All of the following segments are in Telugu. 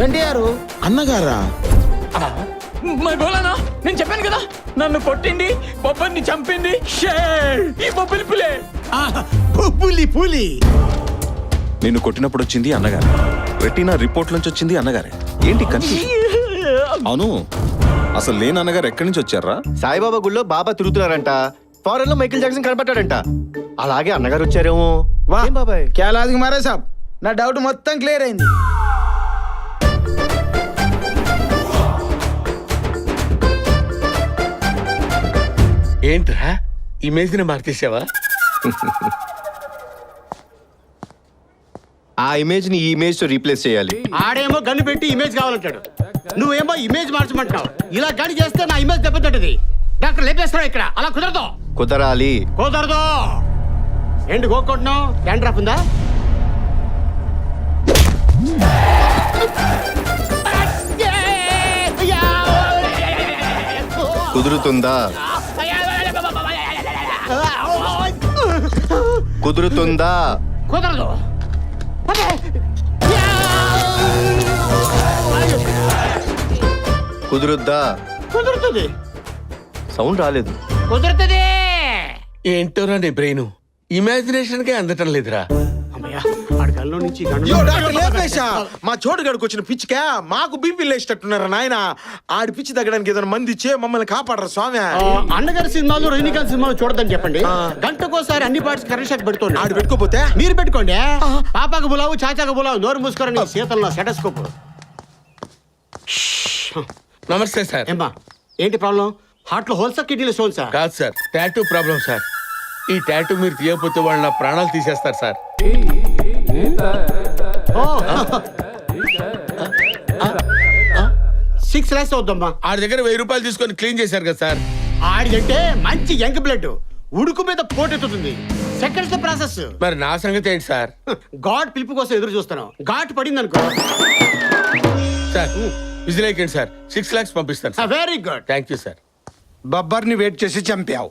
ఎన్టీఆర్ అన్నగారా? మరి బోలానా, నేను చెప్పాను కదా నన్ను కొట్టింది బొబ్బర్ని చంపింది ఈ బొబ్బిలి పులే. పులి పులి. నిన్ను కొట్టినప్పుడు వచ్చింది అన్నగారు, రెటీనా రిపోర్ట్ నుంచి వచ్చింది అన్నగారే. ఏంటి కన్ఫ్యూజన్? అవును, అసలు లేని అన్నగారు ఎక్కడి నుంచి వచ్చారా? సాయిబాబా గుళ్ళో బాబా తిరుగుతున్నారంట, ఫారెన్ లో మైకేల్ జాక్సన్ కనపడ్డాడంట. అలాగే అన్నగారు వచ్చారేమో. వాహ్ ఏం బాబాయ్, కేలాదికి మారే సాబ్, నా డౌట్ మొత్తం క్లియర్ అయింది. ఏంట్రా ఇమేజ్ ని మార్చేసావా? ఆ ఇమేజ్ ని ఈ ఇమేజ్ తో రీప్లేస్ చేయాలి. ఆడేమో గన్ను పెట్టి ఇమేజ్ కావాలంటాడు, నువ్వేమో ఇమేజ్ మార్చమంటావు. ఇలా గడి చేస్తే నా ఇమేజ్ దెబ్బతింటది. డాక్టర్ లేపేస్తున్నావు ఇక్కడ, అలా కుదరదు. కుదరాలి. కుదరదు. ఏంటి గోక్కుంటున్నావు? క్యాండ్రాఫ్ ఉందా? కుదురుతుందా? కుదురుతుందా? కుదరదు. కుదురుద్దా? కుదురుతుంది. సౌండ్ రాలేదు. కుదురుతుంది. ఏంటోరా నీ బ్రెయిన్ ఇమాజినేషన్ కే అందటం లేదురా. అమ్మయ్యా, ఆడి కల్లో నుంచి గన్ను. యో డాక్టర్ లేపేశా. మా చోటుగాడికి వచ్చిన పిచ్చికా మాకు బీపీ లేచేటట్టున్నారా నాయన. ఆడి పిచ్చి తగ్గడానికి ఏదైనా మంది ఇచ్చే మమ్మల్ని కాపాడరా స్వామి. అన్నగారి సినిమాలు రజనీకాంత్ సినిమాలు చూడదని చెప్పండి. గంటకోసారి అన్ని పార్ట్స్ కరెంట్ షాట్ పెడుతుంది. ఆడు పెట్టుకోపోతే మీరు పెట్టుకోండి. పాపాకు బులావు, చాచాకు బులావు. నోరు మూసుకోరని శీతల్లో సెటస్కోప్. నమస్తే సార్. ఏమ్మా, ఏంటి ప్రాబ్లం? హార్ట్ లో హోల్సా, కిడ్నీలో స్టోన్సా? కాదు సార్, టాటూ ప్రాబ్లం సార్. ఈ టాటూ మీరు తీయకపోతే వాళ్ళు నా ప్రాణాలు తీసేస్తారు సార్. 6 lakhs అవుద్దమ్మా. ఆడి దగ్గర 1000 రూపాయలు తీసుకొని క్లీన్ చేశారు కదా సార్. ఆడిదంటే మంచి యంగ్ బ్లడ్, ఉడుకు మీద పోటెత్తుతుంది. Seconds process. మరి నా సంగతి ఏంటి సార్? గాడ్ పిలుపు కోసం ఎదురు చూస్తున్నాం. ఘాట్ పడింది అనుకో. సార్ విజిలేకండి సార్, 6 lakhs పంపిస్తాను sir. Very good. Thank you sir. బబ్బర్ని వెయిట్ చేసి చంపావు,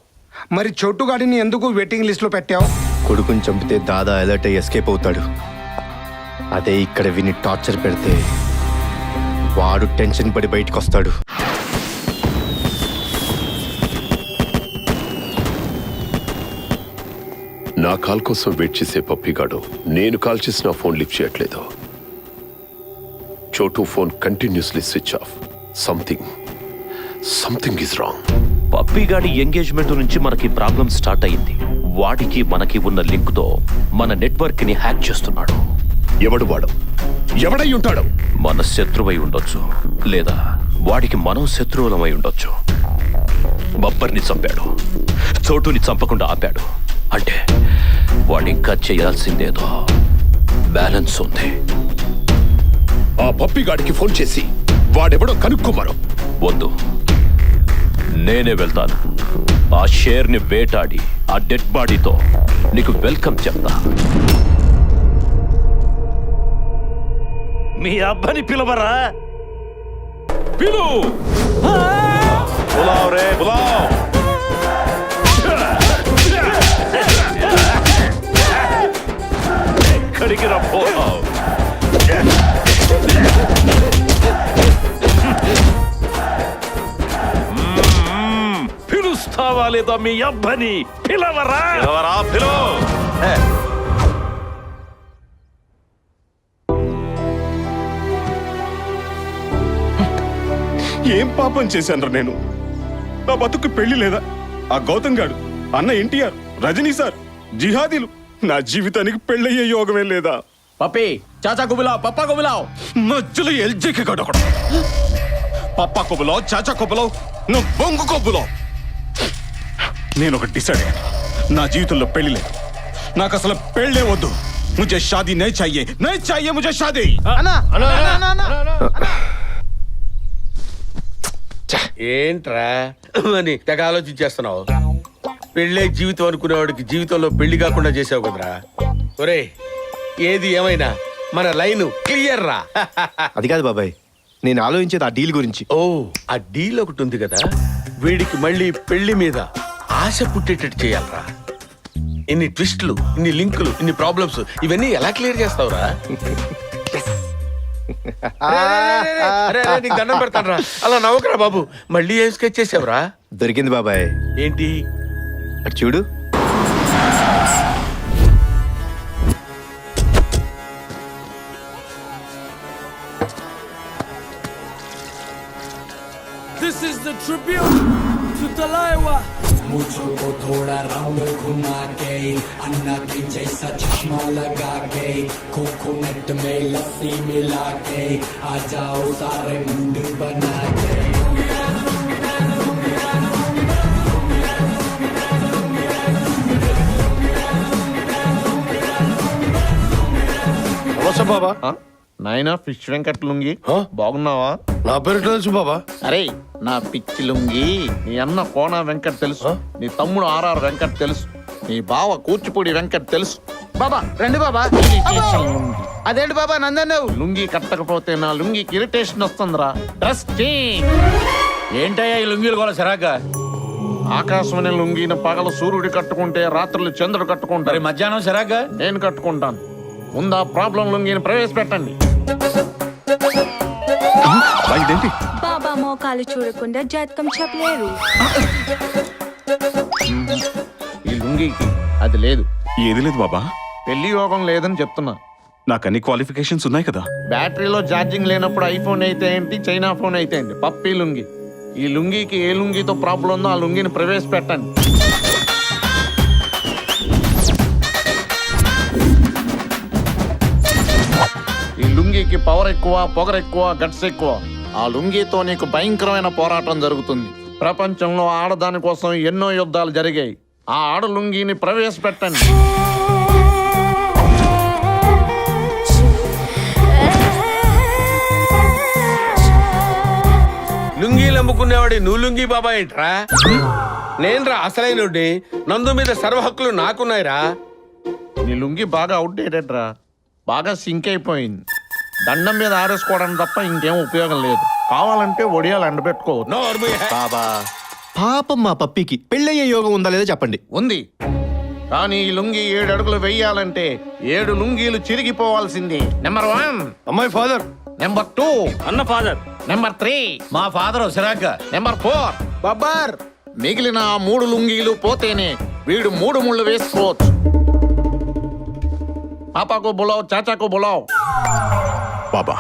మరి చోటుగాడిని ఎందుకు వెయిటింగ్ లిస్ట్ లో పెట్టావు? కొడుకుని చంపితే దాదా అలర్ట్ అయ్యి ఎస్కేప్ అవుతాడు. అదే ఇక్కడ విని టార్చర్ పెడితే వాడు టెన్షన్ పడి బయటకు వస్తాడు. నా కాల్ కోసం వెయిట్ చేసే పప్పిగాడు నేను కాల్ చేసిన ఫోన్ లిఫ్ట్ చేయట్లేదు. Chotu phone continuously switch off. Something is wrong. పప్పిగాడి ఎంగేజ్మెంట్ నుంచి మనకి ప్రాబ్లం స్టార్ట్ అయింది. వాడికి మనకి ఉన్న లింక్ తో మన నెట్వర్క్ ని హ్యాక్ చేస్తున్నాడు. ఎవడు వాడు? ఎవడై ఉంటాడు? మన శత్రువై ఉండొచ్చు, లేదా వాడికి మనం శత్రువులమై ఉండొచ్చు. బబ్బర్ని చంపాడు, చోటుని చంపకుండా ఆపాడు. అంటే వాడింకా చేయాల్సిందేదో బ్యాలెన్స్ ఉంది. ఆ పప్పిగాడికి ఫోన్ చేసి వాడెవడో కనుక్కోమను. వద్దు, నేనే వెళ్తాను. ఆ షేర్ని వేటాడి ఆ డెడ్ బాడీతో నీకు వెల్కమ్ చెప్తా. మీ అబ్బని పిలవరా? పిలు. బులావ్ రే బులావ్. ఎక్కడికి రా పోతావ్? పిలుస్తావా లేదా మీ అబ్బని? పిలవరా? పిలవరా? పిలు. ఏం పాపం చేశాను నేను? నా బతుకు పెళ్లి లేదా? ఆ గౌతమ్ గాడు, అన్న ఎన్టీఆర్, రజనీ సార్, జిహాదీలు, నా జీవితానికి పెళ్ళయ్యే యోగమే లేదా? పప్పి చాచా కుబులావ్, పప్పా కుబులావ్. మధ్యలో ఎల్జీకి గడొకడు. పప్పా కొబ్బులో, చాచా కొబ్బులో, నువ్వు బొంగు కొబ్బులో. నేను ఒక డిసైడ్ అయ్యాను, నా జీవితంలో పెళ్లి లేదు. నాకు అసలు పెళ్ళే వద్దు. ముझे शादी नहीं चाहिए मुझे शादी. ఏంట్రా అని తెగ ఆలోచించేస్తున్నావు? పెళ్ళే జీవితం అనుకునేవాడికి జీవితంలో పెళ్లి కాకుండా చేసావు కదరా. ఒరే, ఏది ఏమైనా మన లైన్ క్లియర్ రా. అది కాదు బాబాయ్, నేను ఆలోచించేది ఆ డీల్ గురించి. ఓ, ఆ డీల్ ఒకటి ఉంది కదా, వీడికి మళ్ళీ పెళ్లి మీద ఆశ పుట్టేటట్టు చేయాలరా. ఇన్ని ట్విస్టులు, ఇన్ని లింకులు, ఇన్ని ప్రాబ్లమ్స్, ఇవన్నీ ఎలా క్లియర్ చేస్తావురా? నీకు దండం పెడతాను రా, అలా నవ్వకరా బాబు. మళ్ళీ ఏం స్కెచ్ చేసావురా? దొరికింది బాబాయ్. ఏంటి? అటు చూడు. This is the tribute to Talaiwa. मुझको थोड़ा राउंड घुमा के अन्ना की जैसा चश्मा लगा के कोकोनट में लस्सी मिला के आ जाओ सारे मुंड बना के బాబా నాయనా ఫిష్ వెంకట్ లుంగి బాగున్నావా? నా పేరు తెలుసు బాబా. అరే నా పిచ్చి లుంగి, నీ అన్న కోన వెంకట్ తెలుసు, నీ తమ్ముడు ఆర్ఆర్ వెంకట్ తెలుసు, నీ బావ కూచిపూడి వెంకట్ తెలుసు. బాబా రండి బాబా. ఇరిటేషన్ లుంగి. అదేంటి బాబా నందన్నావు? లుంగి కట్టకపోతే నా లుంగికి ఇరిటేషన్ వస్తుందిరా. Dress change. ఏంటయ్యా ఈ లుంగీలు కూడా సరాగా? ఆకాశమనే లుంగిని పగలు సూర్యుడు కట్టుకుంటే రాత్రులు చంద్రుడు కట్టుకుంటారు. మరి మధ్యాహ్నం సరాగా నేను కట్టుకుంటాను. ముందా ప్రాబ్లం లుంగిని ప్రవేశపెట్టండి. ఇదేంటి? బాబా మోకాలు చూడకుండా జాతకం చెప్పలేరు. ఈ లుంగికి అది లేదు. ఏది లేదు బాబా. పెళ్లి యోగం లేదని చెప్తున్నా. నాకు అన్ని క్వాలిఫికేషన్స్ ఉన్నాయి కదా. బ్యాటరీలో ఛార్జింగ్ లేనప్పుడు ఐఫోన్ అయితే ఏంటి, చైనా ఫోన్ అయితే ఏంటి, పప్పీ లుంగి. ఈ లుంగికి ఏ లుంగితో ప్రాబ్లం ఉందో ఆ లుంగిని ప్రవేశపెట్టండి. ఈ లుంగికి పవర్ ఎక్కువ, పొగరు ఎక్కువ, గట్స్ ఎక్కువ. ఆ లుంగితో నీకు భయంకరమైన పోరాటం జరుగుతుంది. ప్రపంచంలో ఆడదాని కోసం ఎన్నో యుద్ధాలు జరిగాయి. ఆ ఆడ లుంగిని ప్రవేశపెట్టండి. లుంగీలు అమ్ముకునేవాడి నువ్వు లుంగీ బాబా ఏంట్రా? నేను రా అసలైన నందు మీద సర్వ హక్కులు నాకున్నాయిరా. నీ లుంగి బాగా అవుట్డేటెడ్ రా, బాగా సింక్ అయిపోయింది. దండం మీద ఆరేసుకోవడం తప్ప ఇంకేం ఉపయోగం లేదు. కావాలంటే ఒడియాలు ఎండబెట్టుకోవచ్చు. బాబా పాపం మా పప్పికి పెళ్ళయ్యే యోగం ఉందా లేదా చెప్పండి. ఉంది, కానీ ఈ లుంగి 7 అడుగులు వెయ్యాలంటే 7 లుంగీలు చిరిగిపోవాల్సింది. నెంబర్ 1 అమ్మాయి ఫాదర్. నెంబర్ 2 అన్న ఫాదర్. నెంబర్ 3 మా ఫాదర్ సరాగా. నెంబర్ 4 బాబార్. మిగిలిన 3 లుంగీలు పోతేనే వీడు 3 ముళ్ళు వేసుకోవచ్చు. పాపాకు బులావ్, చాచాకు బులావ్. బాబా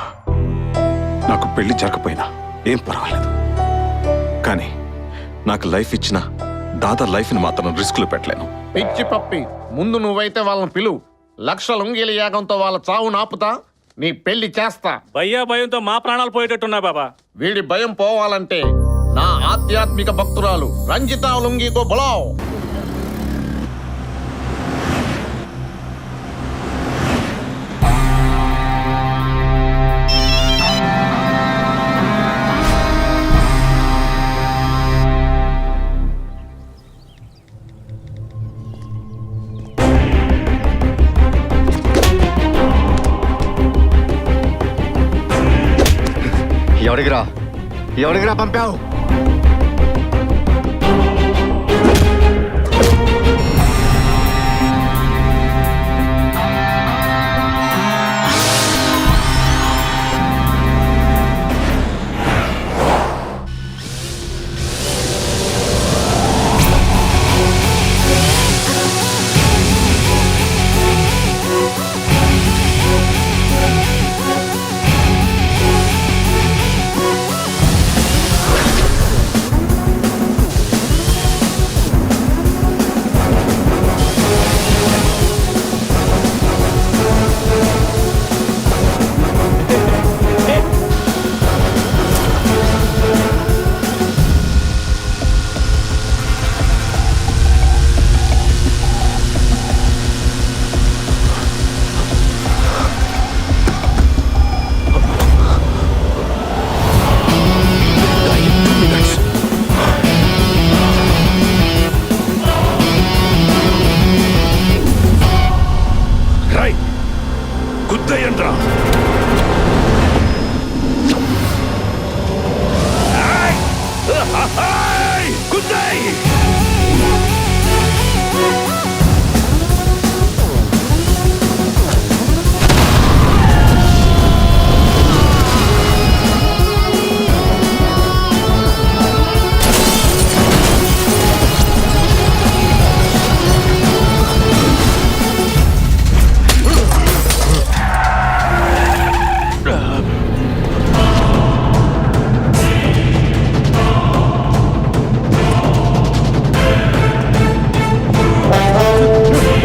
నాకు పెళ్లి జరగకపోయినా ఏం పర్వాలేదు, కానీ నాకు లైఫ్ ఇచ్చిన దాదా లైఫ్ని మాత్రం రిస్క్లో పెట్టలేను. పిచ్చి పప్పి, ముందు నువ్వైతే వాళ్ళని పిలువు. 1,00,000 లుంగీల యాగంతో వాళ్ళ చావు నాపుతా, నీ పెళ్లి చేస్తా. భయ్యా భయంతో మా ప్రాణాలు పోయేటట్టున్నాయి బాబా. వీడి భయం పోవాలంటే నా ఆధ్యాత్మిక భక్తురాలు రంజితా లుంగితో బులావ్. ఎవడికిరా పంపావు?